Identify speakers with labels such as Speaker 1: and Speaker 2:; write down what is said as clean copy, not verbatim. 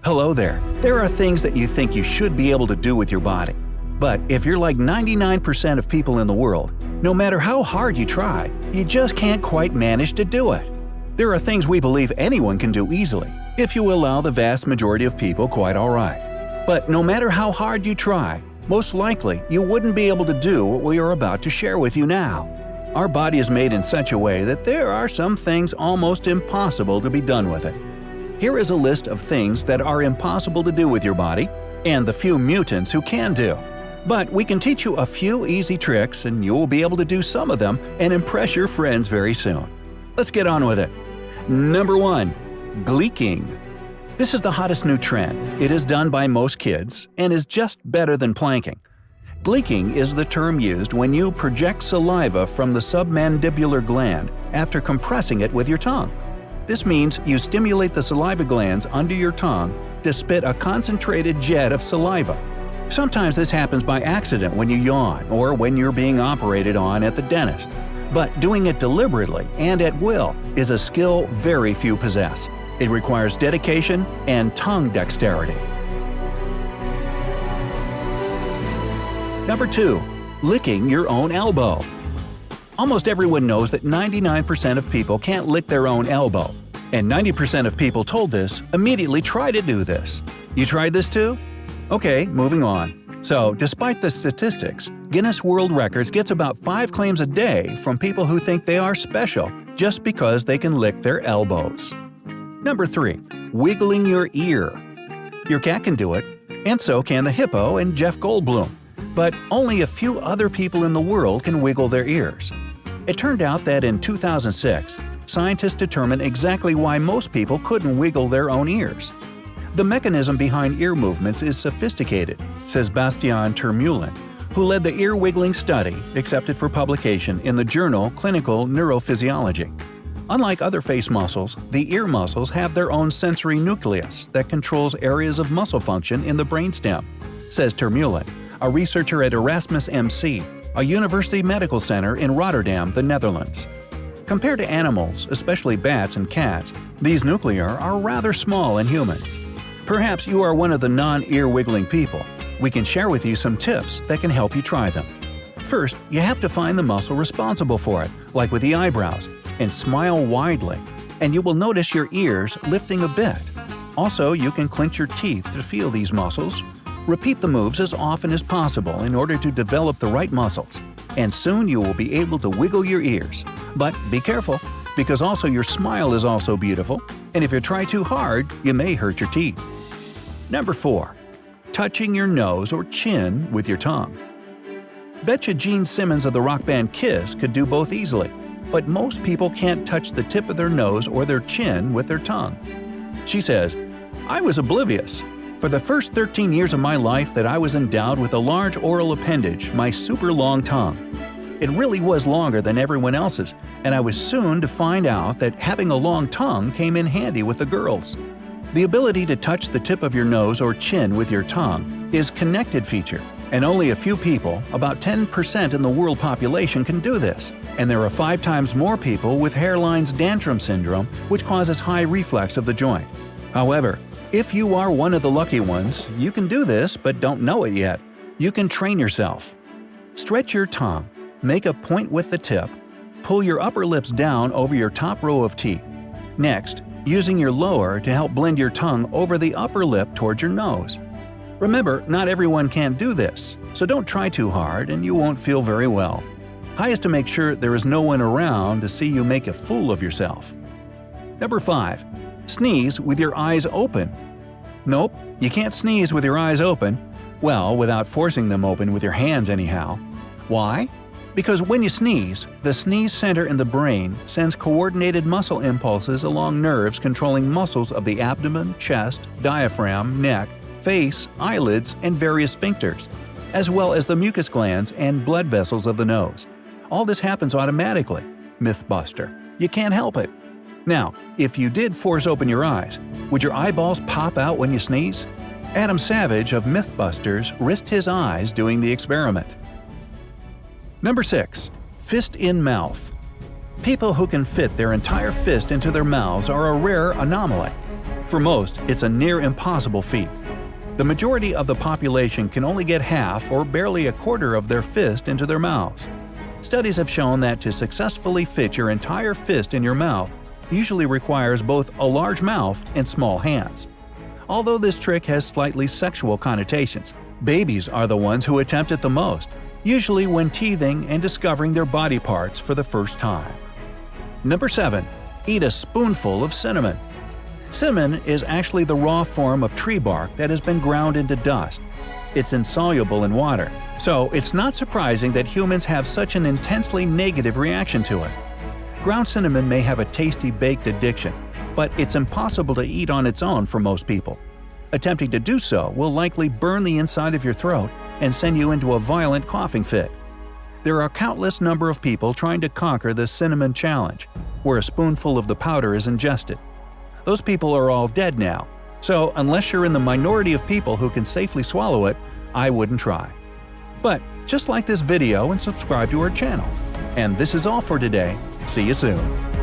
Speaker 1: Hello there. There are things that you think you should be able to do with your body. But if you're like 99% of people in the world, no matter how hard you try, you just can't quite manage to do it. There are things we believe anyone can do easily, if you allow the vast majority of people quite alright. But no matter how hard you try, most likely you wouldn't be able to do what we are about to share with you now. Our body is made in such a way that there are some things almost impossible to be done with it. Here is a list of things that are impossible to do with your body, and the few mutants who can do. But we can teach you a few easy tricks and you'll be able to do some of them and impress your friends very soon. Let's get on with it. Number 1. Gleeking. This is the hottest new trend. It is done by most kids and is just better than planking. Gleeking is the term used when you project saliva from the submandibular gland after compressing it with your tongue. This means you stimulate the saliva glands under your tongue to spit a concentrated jet of saliva. Sometimes this happens by accident when you yawn or when you're being operated on at the dentist. But doing it deliberately and at will is a skill very few possess. It requires dedication and tongue dexterity. Number 2. Licking your own elbow. Almost everyone knows that 99% of people can't lick their own elbow. And 90% of people told this immediately try to do this. You tried this too? Okay, moving on. So, despite the statistics, Guinness World Records gets about 5 claims a day from people who think they are special just because they can lick their elbows. Number 3. Wiggling your ear. Your cat can do it, and so can the hippo and Jeff Goldblum. But only a few other people in the world can wiggle their ears. It turned out that in 2006, scientists determined exactly why most people couldn't wiggle their own ears. The mechanism behind ear movements is sophisticated, says Bastian Termeulen, who led the ear-wiggling study accepted for publication in the journal Clinical Neurophysiology. Unlike other face muscles, the ear muscles have their own sensory nucleus that controls areas of muscle function in the brainstem, says Termeulen, a researcher at Erasmus MC, a university medical center in Rotterdam, the Netherlands. Compared to animals, especially bats and cats, these nuclei are rather small in humans. Perhaps you are one of the non-ear-wiggling people. We can share with you some tips that can help you try them. First, you have to find the muscle responsible for it, like with the eyebrows, and smile widely, and you will notice your ears lifting a bit. Also, you can clench your teeth to feel these muscles. Repeat the moves as often as possible in order to develop the right muscles, and soon you will be able to wiggle your ears. But be careful, because also your smile is also beautiful, and if you try too hard, you may hurt your teeth. Number 4. Touching your nose or chin with your tongue. Betcha Gene Simmons of the rock band Kiss could do both easily, but most people can't touch the tip of their nose or their chin with their tongue. She says, "I was oblivious. For the first 13 years of my life that I was endowed with a large oral appendage, my super long tongue. It really was longer than everyone else's, and I was soon to find out that having a long tongue came in handy with the girls." The ability to touch the tip of your nose or chin with your tongue is a connected feature, and only a few people, about 10% in the world population, can do this. And there are 5 times more people with Ehlers-Danlos syndrome, which causes high reflex of the joint. However, if you are one of the lucky ones, you can do this but don't know it yet. You can train yourself. Stretch your tongue, make a point with the tip, pull your upper lips down over your top row of teeth. Next, using your lower to help blend your tongue over the upper lip towards your nose. Remember, not everyone can do this, so don't try too hard and you won't feel very well. High is to make sure there is no one around to see you make a fool of yourself. Number 5. Sneeze with your eyes open. Nope, you can't sneeze with your eyes open. Well, without forcing them open with your hands anyhow. Why? Because when you sneeze, the sneeze center in the brain sends coordinated muscle impulses along nerves controlling muscles of the abdomen, chest, diaphragm, neck, face, eyelids, and various sphincters, as well as the mucus glands and blood vessels of the nose. All this happens automatically. Mythbuster. You can't help it. Now, if you did force open your eyes, would your eyeballs pop out when you sneeze? Adam Savage of Mythbusters risked his eyes doing the experiment. Number 6. Fist in mouth. People who can fit their entire fist into their mouths are a rare anomaly. For For most, it's a near impossible feat. The majority of the population can only get half or barely a quarter of their fist into their mouths. Studies have shown that to successfully fit your entire fist in your mouth usually requires both a large mouth and small hands. Although this trick has slightly sexual connotations, babies are the ones who attempt it the most, usually when teething and discovering their body parts for the first time. Number 7. Eat a spoonful of cinnamon. Cinnamon is actually the raw form of tree bark that has been ground into dust. It's insoluble in water, so it's not surprising that humans have such an intensely negative reaction to it. Ground cinnamon may have a tasty baked addiction, but it's impossible to eat on its own for most people. Attempting to do so will likely burn the inside of your throat and send you into a violent coughing fit. There are a countless number of people trying to conquer the cinnamon challenge, where a spoonful of the powder is ingested. Those people are all dead now, so unless you're in the minority of people who can safely swallow it, I wouldn't try. But just like this video and subscribe to our channel. And this is all for today. See you soon.